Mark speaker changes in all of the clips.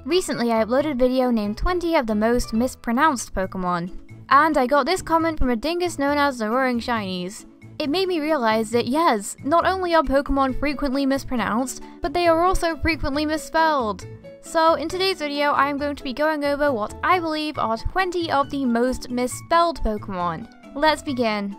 Speaker 1: Recently I uploaded a video named 20 of the most mispronounced Pokemon, and I got this comment from a dingus known as the Roaring Shinies. It made me realize that yes, not only are Pokemon frequently mispronounced, but they are also frequently misspelled. So in today's video I am going to be going over what I believe are 20 of the most misspelled Pokemon. Let's begin.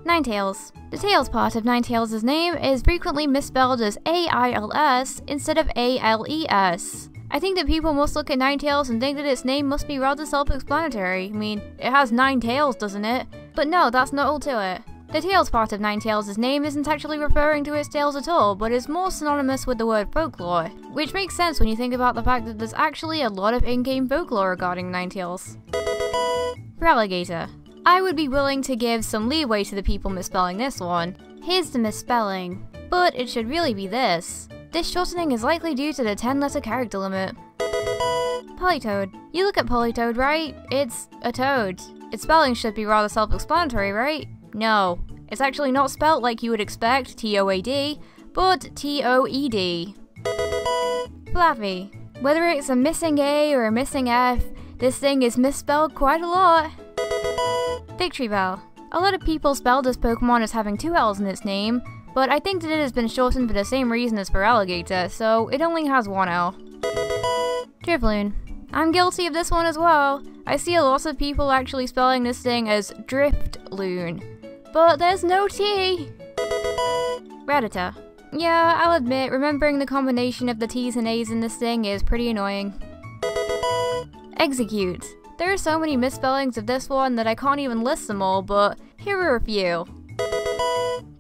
Speaker 1: Ninetales. The Tails part of Ninetales' name is frequently misspelled as A-I-L-S instead of A-L-E-S. I think that people must look at Ninetales and think that its name must be rather self-explanatory. I mean, it has 9 tails, doesn't it? But no, that's not all to it. The Tails part of Ninetales' name isn't actually referring to its tails at all, but is more synonymous with the word folklore, which makes sense when you think about the fact that there's actually a lot of in-game folklore regarding Ninetales. FERALIGATOR. I would be willing to give some leeway to the people misspelling this one. Here's the misspelling, but it should really be this. This shortening is likely due to the 10-letter character limit. Politoed. You look at Politoed, right? It's a toad. Its spelling should be rather self-explanatory, right? No. It's actually not spelt like you would expect, T-O-A-D, but T-O-E-D. Flaffy. Whether it's a missing A or a missing F, this thing is misspelled quite a lot. Victreebel. A lot of people spell this Pokemon as having 2 L's in its name, but I think that it has been shortened for the same reason as FERALIGATOR, so it only has 1 L. Drifloon. I'm guilty of this one as well. I see a lot of people actually spelling this thing as Driftloon, but there's no T! Rattata. Yeah, I'll admit, remembering the combination of the T's and A's in this thing is pretty annoying. Execute. There are so many misspellings of this one that I can't even list them all, but here are a few.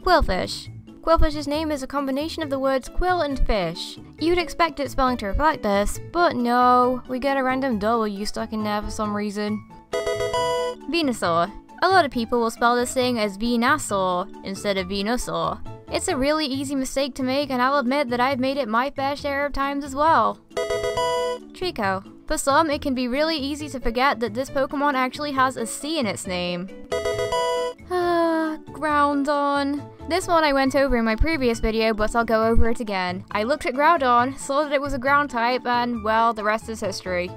Speaker 1: Quillfish. Quillfish's name is a combination of the words quill and fish. You'd expect its spelling to reflect this, but no, we get a random W stuck in there for some reason. VENUSAUR. A lot of people will spell this thing as VENASAUR instead of VENUSAUR. It's a really easy mistake to make, and I'll admit that I've made it my fair share of times as well. Trico. For some, it can be really easy to forget that this Pokemon actually has a C in its name. Groudon. This one I went over in my previous video, but I'll go over it again. I looked at Groudon, saw that it was a ground type, and, well, the rest is history.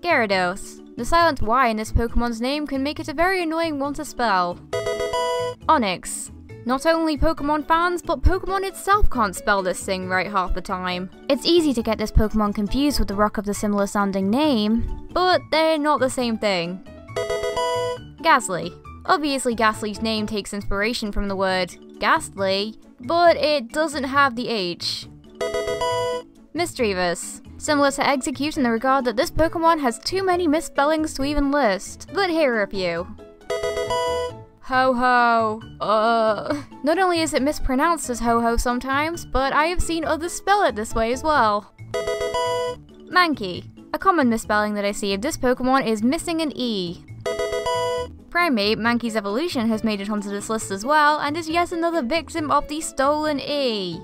Speaker 1: Gyarados. The silent Y in this Pokemon's name can make it a very annoying one to spell. Onix. Not only Pokemon fans, but Pokemon itself can't spell this thing right half the time. It's easy to get this Pokemon confused with the rock of the similar sounding name, but they're not the same thing. Ghastly. Obviously Ghastly's name takes inspiration from the word ghastly, but it doesn't have the H. Mischievous. Similar to Execute in the regard that this Pokemon has too many misspellings to even list, but here are a few. Ho-Ho. Not only is it mispronounced as Ho-Ho sometimes, but I have seen others spell it this way as well. Mankey. A common misspelling that I see of this Pokemon is missing an E. Primate, Mankey's evolution has made it onto this list as well, and is yet another victim of the stolen E.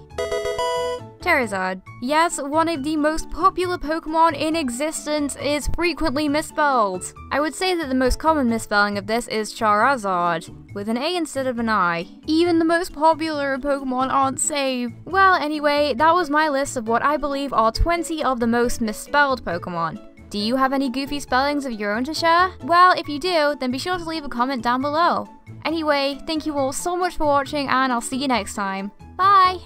Speaker 1: Charizard. Yes, one of the most popular Pokemon in existence is frequently misspelled. I would say that the most common misspelling of this is Charazard, with an A instead of an I. Even the most popular Pokemon aren't safe. Well, anyway, that was my list of what I believe are 20 of the most misspelled Pokemon. Do you have any goofy spellings of your own to share? Well, if you do, then be sure to leave a comment down below. Anyway, thank you all so much for watching, and I'll see you next time. Bye!